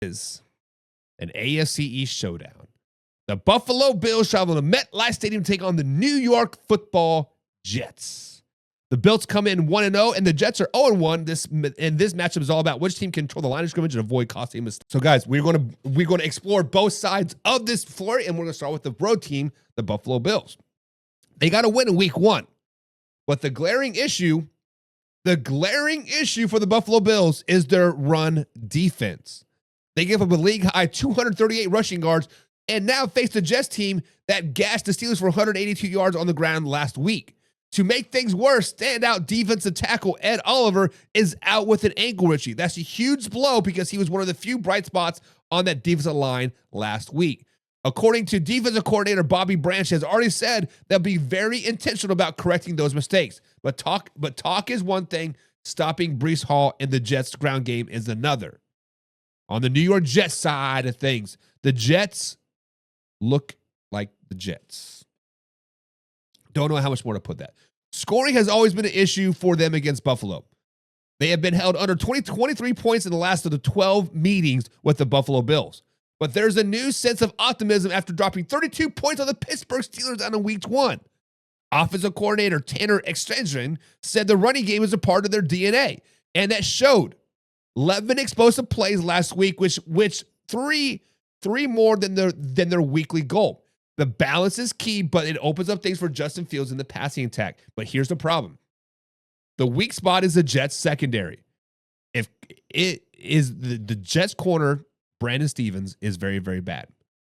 is an AFC East showdown. The Buffalo Bills travel to MetLife Stadium to take on the New York Football Jets. The Bills come in 1-0, and the Jets are 0-1. This matchup is all about which team can control the line of scrimmage and avoid costly mistakes. So, guys, we're going to explore both sides of this flurry, and we're going to start with the road team, the Buffalo Bills. They got to win in Week 1, but the glaring issue for the Buffalo Bills is their run defense. They give up a league-high 238 rushing yards and now face the Jets team that gashed the Steelers for 182 yards on the ground last week. To make things worse, standout defensive tackle Ed Oliver is out with an ankle issue. That's a huge blow because he was one of the few bright spots on that defensive line last week. According to defensive coordinator Bobby Branch, has already said they'll be very intentional about correcting those mistakes. But talk is one thing, stopping Breece Hall in the Jets' ground game is another. On the New York Jets side of things, the Jets look like the Jets. Don't know how much more to put that. Scoring has always been an issue for them against Buffalo. They have been held under 23 points in the last of the 12 meetings with the Buffalo Bills. But there's a new sense of optimism after dropping 32 points on the Pittsburgh Steelers on Week 1. Offensive coordinator Tanner Extension said the running game is a part of their DNA, and that showed. 11 explosive plays last week, which three more than their weekly goal. The balance is key, but it opens up things for Justin Fields in the passing attack. But here's the problem. The weak spot is the Jets secondary. If it is the Jets corner, Brandon Stevens, is very, very bad.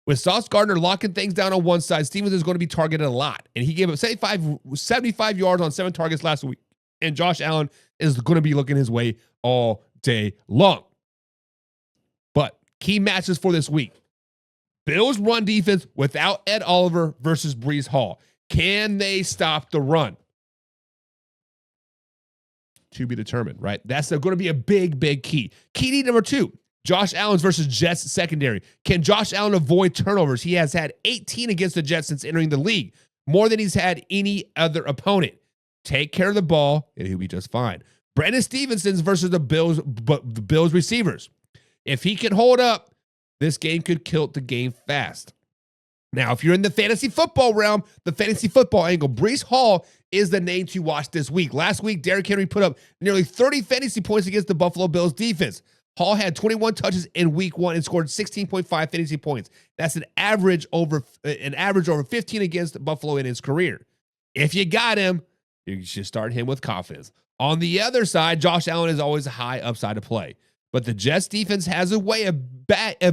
With Sauce Gardner locking things down on one side, Stevens is going to be targeted a lot. And he gave up 75 yards on 7 targets last week. And Josh Allen is going to be looking his way all day long. But key matches for this week. Bills run defense without Ed Oliver versus Breece Hall. Can they stop the run? To be determined, right? That's going to be a big, big key. Key number 2, Josh Allen's versus Jets secondary. Can Josh Allen avoid turnovers? He has had 18 against the Jets since entering the league, more than he's had any other opponent. Take care of the ball, and he'll be just fine. Brandon Stevenson's versus the Bills receivers. If he can hold up, this game could kill the game fast. Now, if you're in the fantasy football realm, the fantasy football angle, Breece Hall is the name to watch this week. Last week, Derrick Henry put up nearly 30 fantasy points against the Buffalo Bills defense. Hall had 21 touches in Week 1 and scored 16.5 fantasy points. That's an average over 15 against Buffalo in his career. If you got him, you should start him with confidence. On the other side, Josh Allen is always a high upside to play. But the Jets defense has a way of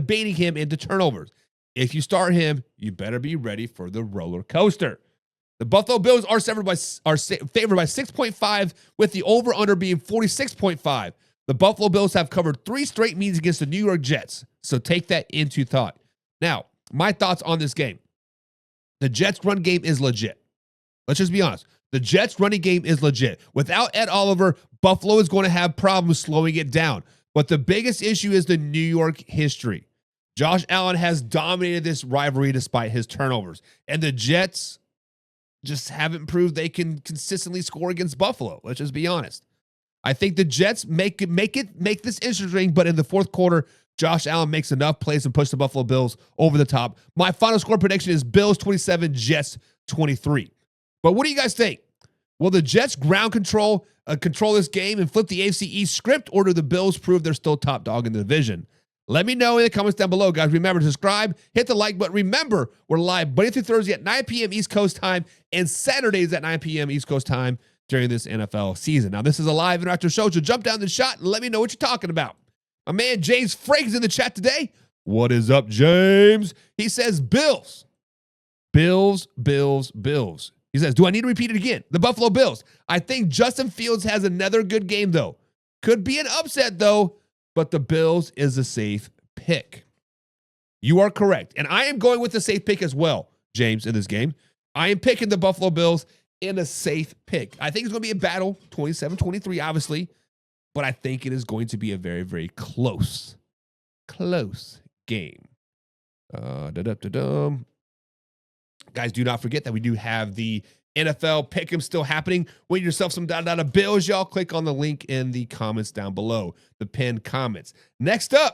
baiting him into turnovers. If you start him, you better be ready for the roller coaster. The Buffalo Bills are favored by 6.5, with the over-under being 46.5. The Buffalo Bills have covered 3 straight meetings against the New York Jets, so take that into thought. Now, my thoughts on this game. The Jets' run game is legit. Let's just be honest. The Jets' running game is legit. Without Ed Oliver, Buffalo is going to have problems slowing it down. But the biggest issue is the New York history. Josh Allen has dominated this rivalry despite his turnovers. And the Jets just haven't proved they can consistently score against Buffalo. Let's just be honest. I think the Jets make this interesting, but in the fourth quarter, Josh Allen makes enough plays and push the Buffalo Bills over the top. My final score prediction is Bills 27, Jets 23. But what do you guys think? Will the Jets ground control this game and flip the AFC East script, or do the Bills prove they're still top dog in the division? Let me know in the comments down below, guys. Remember to subscribe, hit the like button. Remember, we're live Monday through Thursday at 9 p.m. East Coast time and Saturdays at 9 p.m. East Coast time during this NFL season. Now, this is a live interactive show, so jump down the shot and let me know what you're talking about. My man James Frank's in the chat today. What is up, James? He says Bills. Bills, Bills, Bills. He says, do I need to repeat it again? The Buffalo Bills. I think Justin Fields has another good game, though. Could be an upset, though, but the Bills is a safe pick. You are correct. And I am going with the safe pick as well, James, in this game. I am picking the Buffalo Bills in a safe pick. I think it's going to be a battle, 27-23, obviously, but I think it is going to be a very, very close game. Guys, do not forget that we do have the NFL Pick'em still happening. Win yourself some $1 bills, y'all. Click on the link in the comments down below, the pinned comments. Next up,